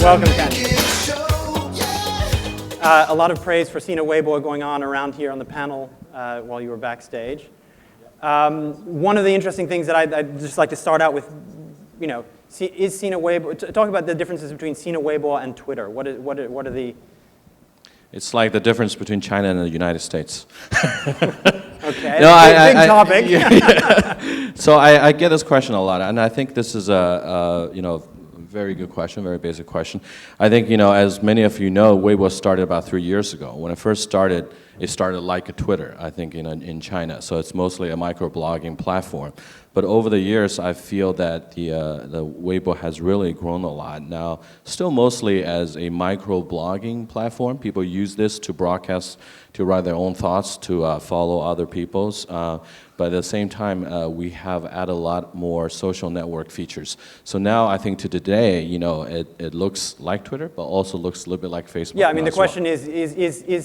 Welcome, Ken. A lot of praise for Sina Weibo going on around here on the panel while you were backstage. One of the interesting things that I'd just like to start out with, is Sina Weibo, talk about the differences between Sina Weibo and Twitter. What are the... It's like the difference between China and the United States. Okay, big topic. Yeah. So I get this question a lot, and I think this is a very good question, very basic question. I think, as many of you know, Weibo started about 3 years ago. When it first started, it started like a Twitter, I think, in China. So it's mostly a microblogging platform. But over the years, I feel that the Weibo has really grown a lot. Now, still mostly as a microblogging platform. People use this to broadcast, to write their own thoughts, to follow other people's. But at the same time, we have added a lot more social network features. So now I think to today, it looks like Twitter, but also looks a little bit like Facebook. Yeah, I mean, the question is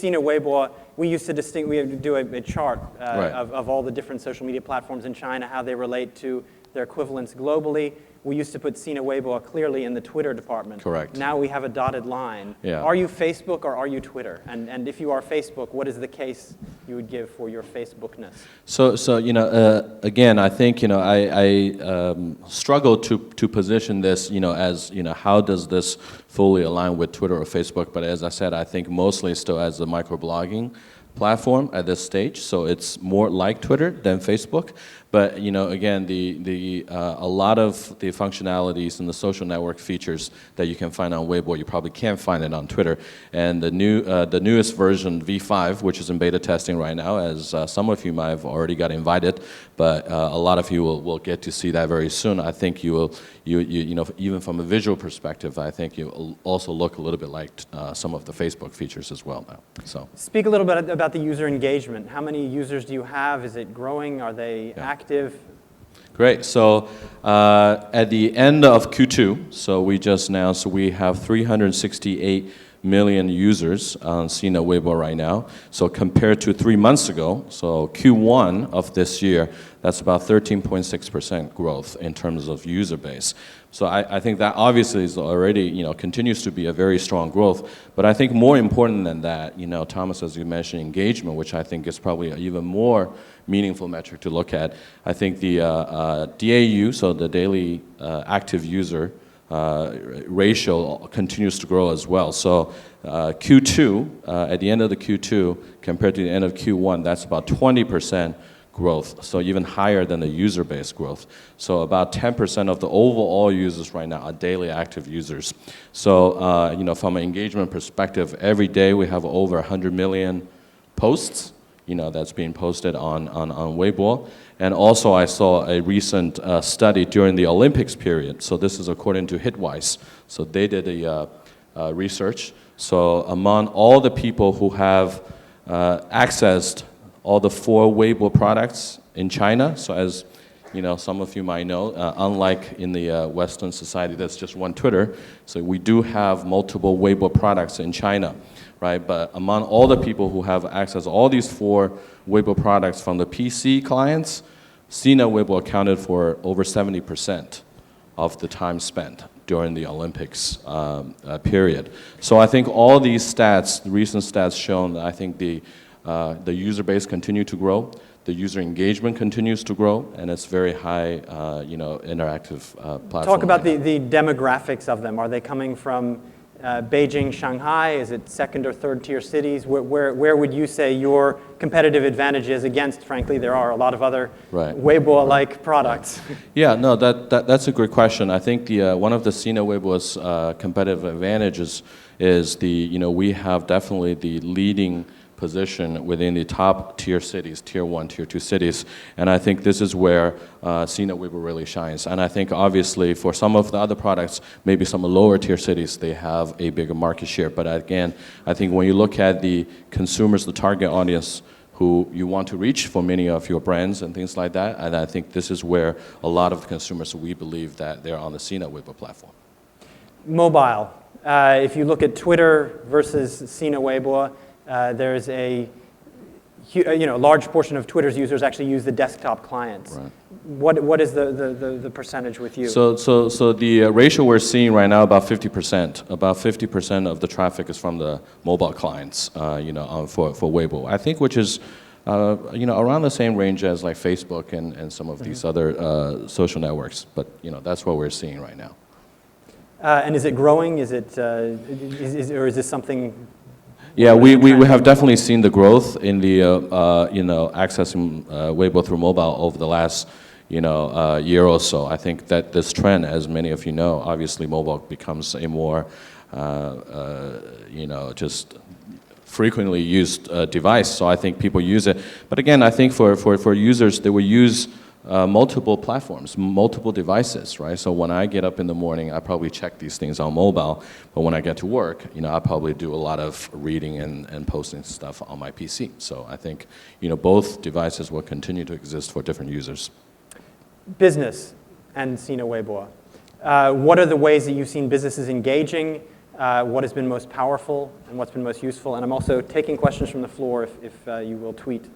Sina Weibo, we used to do a chart right. of all the different social media platforms in China, how they relate to their equivalents globally. We used to put Sina Weibo clearly in the Twitter department. Correct. Now we have a dotted line. Yeah. Are you Facebook or are you Twitter? And if you are Facebook, what is the case you would give for your Facebookness? So again, I think I struggle to position this as how does this fully align with Twitter or Facebook? But as I said, I think mostly still as a microblogging platform at this stage, so it's more like Twitter than Facebook. But again, a lot of the functionalities and the social network features that you can find on Weibo, you probably can't find it on Twitter. And the newest version, V5, which is in beta testing right now, as some of you might have already got invited, but a lot of you will get to see that very soon. I think you will, even from a visual perspective, I think you will also look a little bit like some of the Facebook features as well now. So speak a little bit about the user engagement. How many users do you have? Is it growing? Are they active? Great. So at the end of Q2, so we just announced we have 368 million users on Sina Weibo right now. So compared to 3 months ago, so Q1 of this year, that's about 13.6% growth in terms of user base. So I think that obviously is already, continues to be a very strong growth. But I think more important than that, Thomas, as you mentioned, engagement, which I think is probably an even more meaningful metric to look at. I think the DAU, so the daily active user ratio continues to grow as well. So Q2, at the end of the Q2, compared to the end of Q1, that's about 20% growth, so even higher than the user base growth. So about 10% of the overall users right now are daily active users. So from an engagement perspective, every day we have over 100 million posts, that's being posted on Weibo. And also I saw a recent study during the Olympics period. So this is according to Hitwise. So they did a research. So among all the people who have accessed all the 4 Weibo products in China, so as some of you might know, unlike in the Western society, that's just one Twitter. So we do have multiple Weibo products in China, right? But among all the people who have access to all these 4 Weibo products from the PC clients, Sina Weibo accounted for over 70% of the time spent during the Olympics period. So I think all these stats, the recent stats shown, I think the user base continue to grow, the user engagement continues to grow, and it's very high, interactive platform. Talk about the demographics of them. Are they coming from Beijing, Shanghai? Is it second or third tier cities? Where would you say your competitive advantage is against, frankly, there are a lot of other Weibo-like products? Yeah, no, that's a great question. I think one of the Sina Weibo's competitive advantages is we have definitely the leading position within the top tier cities, tier 1, tier 2 cities. And I think this is where Sina Weibo really shines. And I think obviously for some of the other products, maybe some lower tier cities, they have a bigger market share. But again, I think when you look at the consumers, the target audience who you want to reach for many of your brands and things like that, and I think this is where a lot of the consumers, we believe that they're on the Sina Weibo platform. Mobile. If you look at Twitter versus Sina Weibo, there's a large portion of Twitter's users actually use the desktop clients. Right. What is the percentage with you? So the ratio we're seeing right now about 50%. About 50% of the traffic is from the mobile clients, for Weibo. I think which is, around the same range as like Facebook and some of these other social networks. But that's what we're seeing right now. And is it growing? Is it, or is this something? Yeah, we have definitely seen the growth in the accessing Weibo through mobile over the last year or so. I think that this trend, as many of you know, obviously mobile becomes a more just frequently used device. So I think people use it. But again, I think for users, they will use multiple platforms, multiple devices, right? So when I get up in the morning, I probably check these things on mobile, but when I get to work, I probably do a lot of reading and posting stuff on my PC. So I think, both devices will continue to exist for different users. Business and Sina Weibo. What are the ways that you've seen businesses engaging? What has been most powerful and what's been most useful? And I'm also taking questions from the floor if you will tweet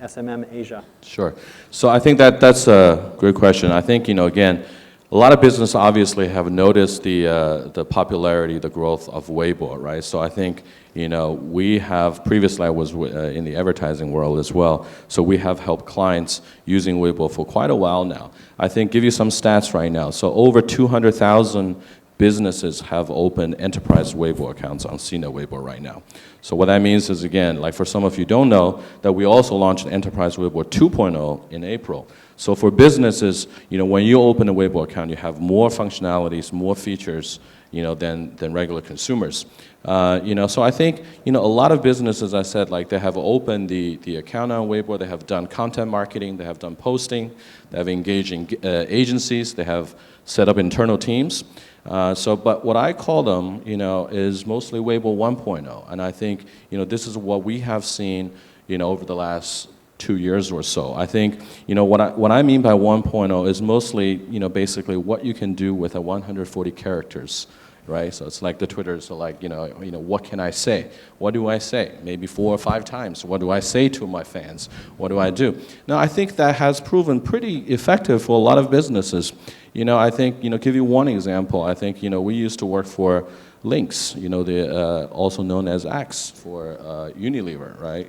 SMM Asia. Sure. So I think that's a great question. I think, again, a lot of business obviously have noticed the popularity, the growth of Weibo, right? So I think, we have, previously I was in the advertising world as well, so we have helped clients using Weibo for quite a while now. I think, give you some stats right now. So over 200,000 businesses have opened enterprise Weibo accounts on Sina Weibo right now. So what that means is, again, like for some of you don't know, that we also launched Enterprise Weibo 2.0 in April. So for businesses, when you open a Weibo account, you have more functionalities, more features, than regular consumers. So I think, a lot of businesses, I said, like they have opened the account on Weibo, they have done content marketing, they have done posting, they have engaged in agencies, they have set up internal teams. But what I call them, is mostly Weibo 1.0, and I think, this is what we have seen, over the last 2 years or so. I think, what I mean by 1.0 is mostly, basically what you can do with 140 characters, right? So it's like the Twitter, so like, what can I say? What do I say? Maybe 4 or 5 times. What do I say to my fans? What do I do? Now, I think that has proven pretty effective for a lot of businesses. I think, give you one example. I think, we used to work for Lynx, also known as Axe for Unilever, right?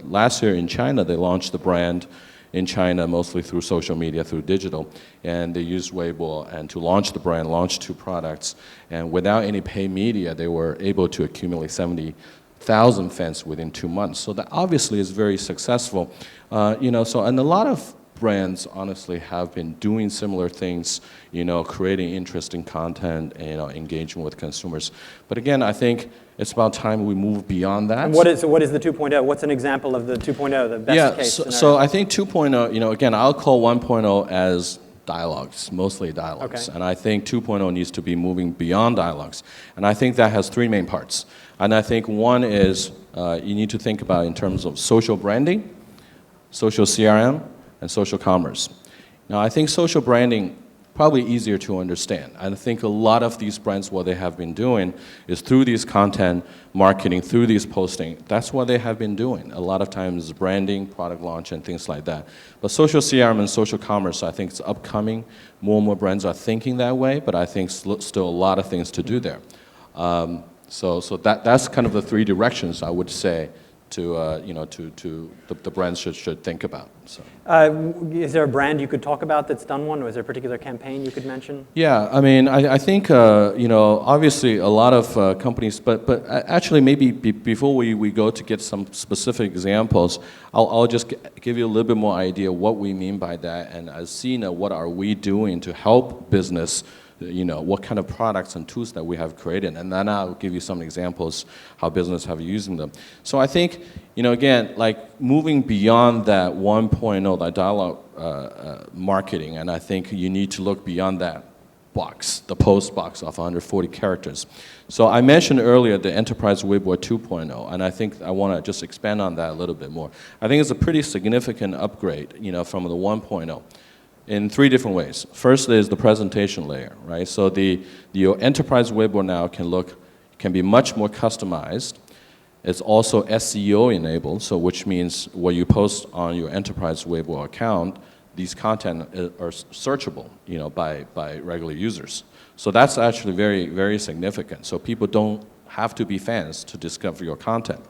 Last year in China, they launched the brand in China mostly through social media, through digital, and they used Weibo and to launch the brand, launch 2 products, and without any paid media, they were able to accumulate 70,000 fans within 2 months. So that obviously is very successful. And a lot of brands honestly have been doing similar things, creating interesting content, engaging with consumers. But again, I think it's about time we move beyond that. And what is the 2.0? What's an example of the 2.0, the best case scenario? So I think 2.0, again, I'll call 1.0 as dialogues, mostly dialogues. Okay. And I think 2.0 needs to be moving beyond dialogues. And I think that has 3 main parts. And I think one is you need to think about in terms of social branding, social CRM, and social commerce. Now, I think social branding probably easier to understand. I think a lot of these brands, what they have been doing is through these content marketing, through these posting, that's what they have been doing. A lot of times branding, product launch, and things like that. But social CRM and social commerce, I think it's upcoming. More and more brands are thinking that way, but I think still a lot of things to do there. So that's kind of the 3 directions I would say the brands should think about. So. Is there a brand you could talk about that's done one, or is there a particular campaign you could mention? Yeah, I mean, I think, obviously a lot of companies, but actually maybe before we go to get some specific examples, I'll just give you a little bit more idea what we mean by that, and as Sina, what are we doing to help business, what kind of products and tools that we have created, and then I'll give you some examples how business have using them. So I think, again, like moving beyond that 1.0, that dialogue marketing, and I think you need to look beyond that box, the post box of 140 characters. So I mentioned earlier the Enterprise Weibo 2.0, and I think I want to just expand on that a little bit more. I think it's a pretty significant upgrade, from the 1.0. In 3 different ways. First is the presentation layer, right? So your enterprise Weibo now can be much more customized. It's also SEO enabled, so which means what you post on your enterprise Weibo account, these content are searchable, by regular users. So that's actually very, very significant. So people don't have to be fans to discover your content.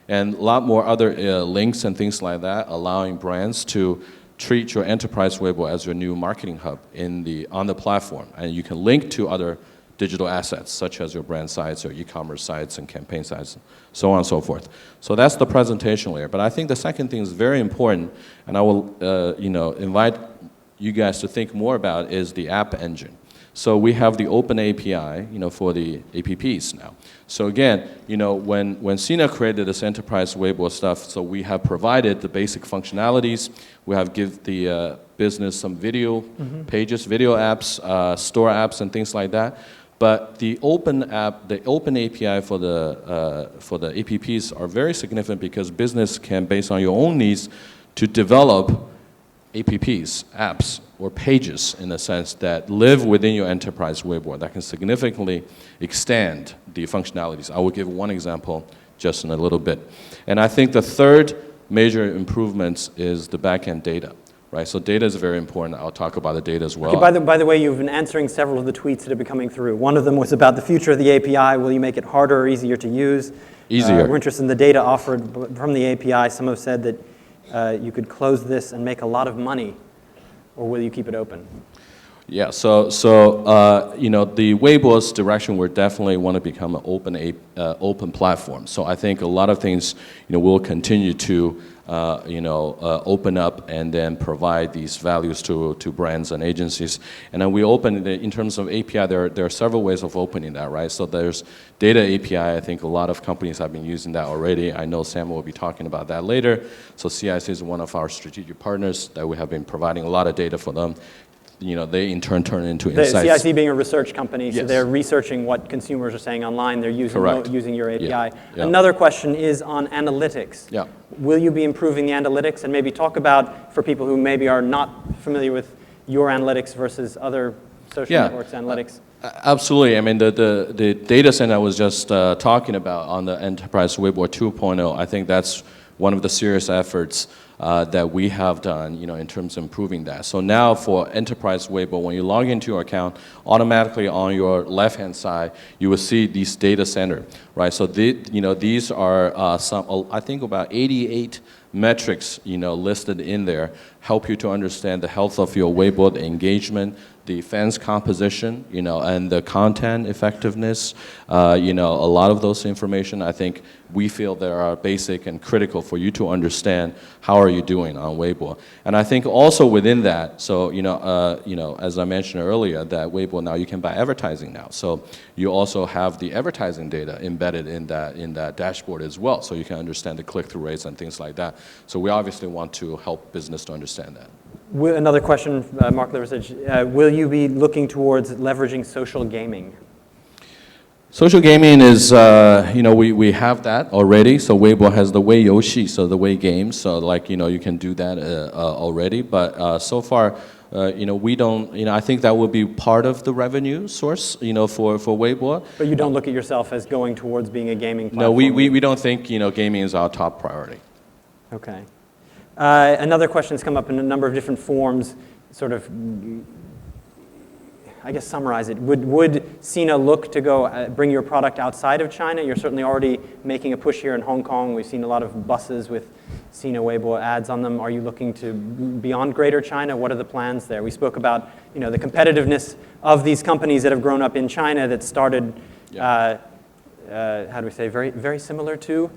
And a lot more other links and things like that, allowing brands to treat your enterprise Weibo as your new marketing hub on the platform. And you can link to other digital assets, such as your brand sites, your e-commerce sites, and campaign sites, so on and so forth. So that's the presentation layer. But I think the second thing is very important, and I will invite you guys to think more about, is the app engine. So we have the open API, for the apps now. So again, when Sina created this enterprise Weibo stuff, so we have provided the basic functionalities. We have give the business some video pages, video apps, store apps, and things like that. But the open API for the apps are very significant because business can, based on your own needs, to develop apps, apps, or pages in a sense that live within your enterprise Weibo that can significantly extend the functionalities. I will give one example just in a little bit. And I think the third major improvement is the backend data. Right, so data is very important. I'll talk about the data as well. Okay, by the way, you've been answering several of the tweets that have been coming through. One of them was about the future of the API. Will you make it harder or easier to use? Easier. We're interested in the data offered from the API. Some have said that you could close this and make a lot of money, or will you keep it open? Yeah, so the Weibo's direction, we definitely want to become an open platform. So I think a lot of things, will continue to open up and then provide these values to brands and agencies. And then we open it in terms of API. There are several ways of opening that, right? So there's data API. I think a lot of companies have been using that already. I know Sam will be talking about that later. So CIC is one of our strategic partners that we have been providing a lot of data for them. They in turn turn into insights. CIC being a research company, so Yes. they're researching what consumers are saying online. They're using your API. Yeah. Yeah. Another question is on analytics. Yeah. Will you be improving the analytics? And maybe talk about, for people who maybe are not familiar with your analytics versus other social networks analytics. Absolutely. I mean, the data set I was just talking about on the Enterprise Weibo 2.0, I think that's one of the serious efforts that we have done, in terms of improving that. So now for Enterprise Weibo, when you log into your account, automatically on your left-hand side, you will see these data center, right? So these are some, I think about 88 metrics, listed in there, help you to understand the health of your Weibo, the engagement, the fans composition, and the content effectiveness, a lot of those information, I think we feel they are basic and critical for you to understand how are you doing on Weibo. And I think also within that, so, as I mentioned earlier, that Weibo now you can buy advertising now. So you also have the advertising data embedded in that dashboard as well. So you can understand the click-through rates and things like that. So we obviously want to help business to understand that. Another question, Mark Liversidge. Will you be looking towards leveraging social gaming? Social gaming is, we have that already. So Weibo has the Wei Youxi, so the Wei games. So you can do that already. But so far, we don't, I think that will be part of the revenue source, for Weibo. But you don't look at yourself as going towards being a gaming platform? No, we don't think, gaming is our top priority. Okay. Another question has come up in a number of different forms, sort of, I guess, summarize it. Would Sina look to go bring your product outside of China? You're certainly already making a push here in Hong Kong. We've seen a lot of buses with Sina Weibo ads on them. Are you looking to beyond Greater China? What are the plans there? We spoke about, the competitiveness of these companies that have grown up in China that started, how do we say, very, very similar to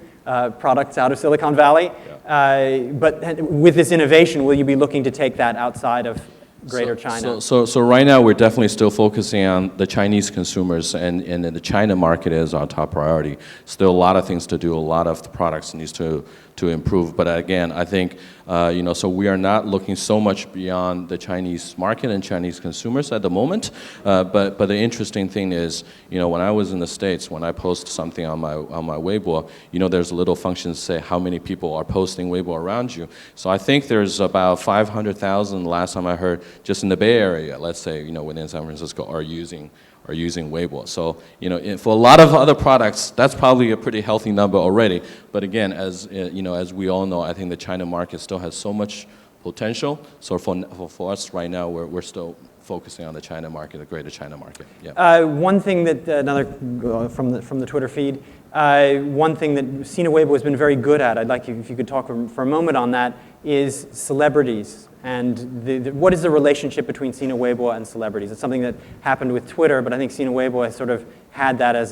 products out of Silicon Valley. Yeah. But with this innovation, will you be looking to take that outside of Greater China? So right now we're definitely still focusing on the Chinese consumers, and the China market is our top priority. Still a lot of things to do, a lot of the products needs to improve. But again, I think, so we are not looking so much beyond the Chinese market and Chinese consumers at the moment. But the interesting thing is, when I was in the States, when I post something on my Weibo, there's a little function to say how many people are posting Weibo around you. So I think there's about 500,000 last time I heard just in the Bay Area, let's say, within San Francisco, are using Weibo. So, for a lot of other products, that's probably a pretty healthy number already. But again, as we all know, I think the China market still has so much potential. So for us right now, we're still focusing on the China market, the greater China market. Yeah. One thing that from the Twitter feed, one thing that Sina Weibo has been very good at, I'd like you if you could talk for a moment on that, is celebrities. And what is the relationship between Sina Weibo and celebrities? It's something that happened with Twitter, but I think Sina Weibo has sort of had that as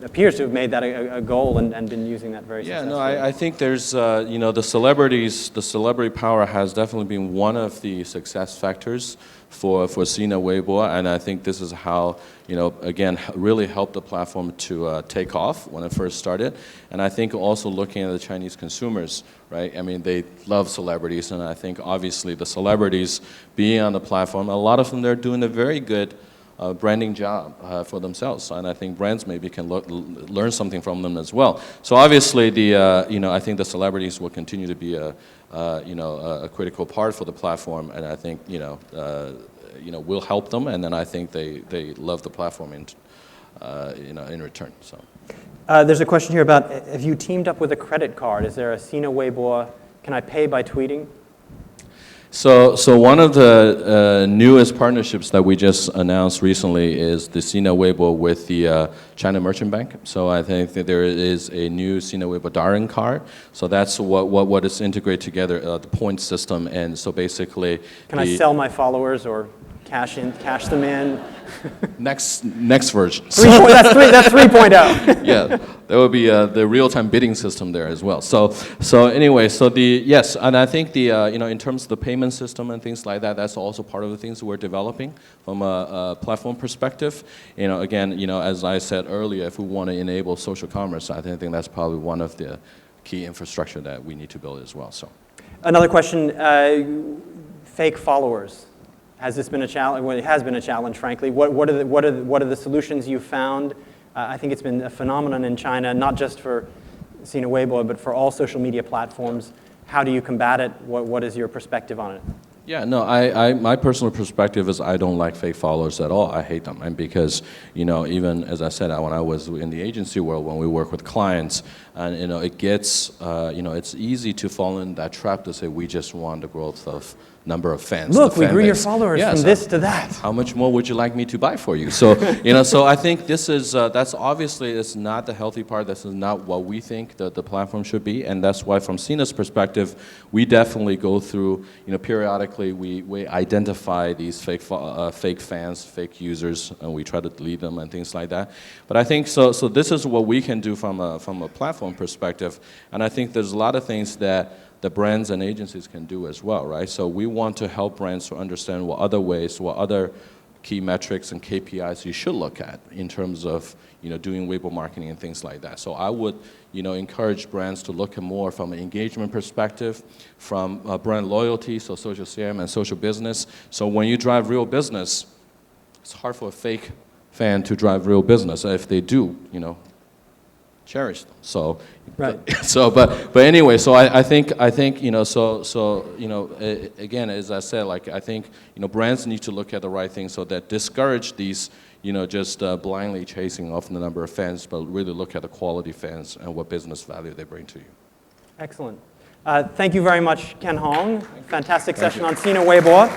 appears to have made that a goal and been using that very successfully. Yeah, no, I think there's, the celebrity power has definitely been one of the success factors for Sina Weibo, and I think this is how, again, really helped the platform to take off when it first started. And I think also looking at the Chinese consumers, right? I mean, they love celebrities, and I think obviously the celebrities being on the platform, a lot of them, they're doing a very good branding job for themselves, and I think brands maybe can learn something from them as well. So obviously, I think the celebrities will continue to be a critical part for the platform, and I think will help them, and then I think they love the platform in return. So. There's a question here about, have you teamed up with a credit card? Is there a Sina Weibo, can I pay by tweeting? So one of the newest partnerships that we just announced recently is the Sina Weibo with the China Merchant Bank. So I think that there is a new Sina Weibo Darren card. So that's what is integrated together, the point system. And so basically, can I sell my followers or cash them in? Next version. That's 3.0. Yeah, there will be the real-time bidding system there as well. So anyway, yes, and I think in terms of the payment system and things like that, that's also part of the things we're developing from a platform perspective. Again, as I said earlier, if we want to enable social commerce, I think that's probably one of the key infrastructure that we need to build as well. So, another question: fake followers. Has this been a challenge? Well, it has been a challenge, frankly. What are the solutions you found? I think it's been a phenomenon in China, not just for Sina Weibo, but for all social media platforms. How do you combat it? What is your perspective on it? Yeah, no, my personal perspective is I don't like fake followers at all. I hate them, and because even as I said, when I was in the agency world, when we work with clients, and it gets it's easy to fall in that trap to say we just want the growth of number of fans. Look, we grew your followers from this to that. How much more would you like me to buy for you? So so I think this is that's obviously it's not the healthy part. This is not what we think the platform should be, and that's why from Sina's perspective, we definitely go through periodically we identify these fake fans, fake users, and we try to delete them and things like that. But I think so this is what we can do from a platform perspective, and I think there's a lot of things that the brands and agencies can do as well, right? So we want to help brands to understand what other key metrics and KPIs you should look at in terms of doing Weibo marketing and things like that. So I would encourage brands to look at more from an engagement perspective, from brand loyalty, so social CRM and social business. So when you drive real business, it's hard for a fake fan to drive real business. If they do, cherish them. So, right. But anyway, so I think again, as I said, I think brands need to look at the right things so that discourage these just blindly chasing off the number of fans, but really look at the quality fans and what business value they bring to you. Excellent. Thank you very much, Ken Hong. Fantastic session on Sina Weibo.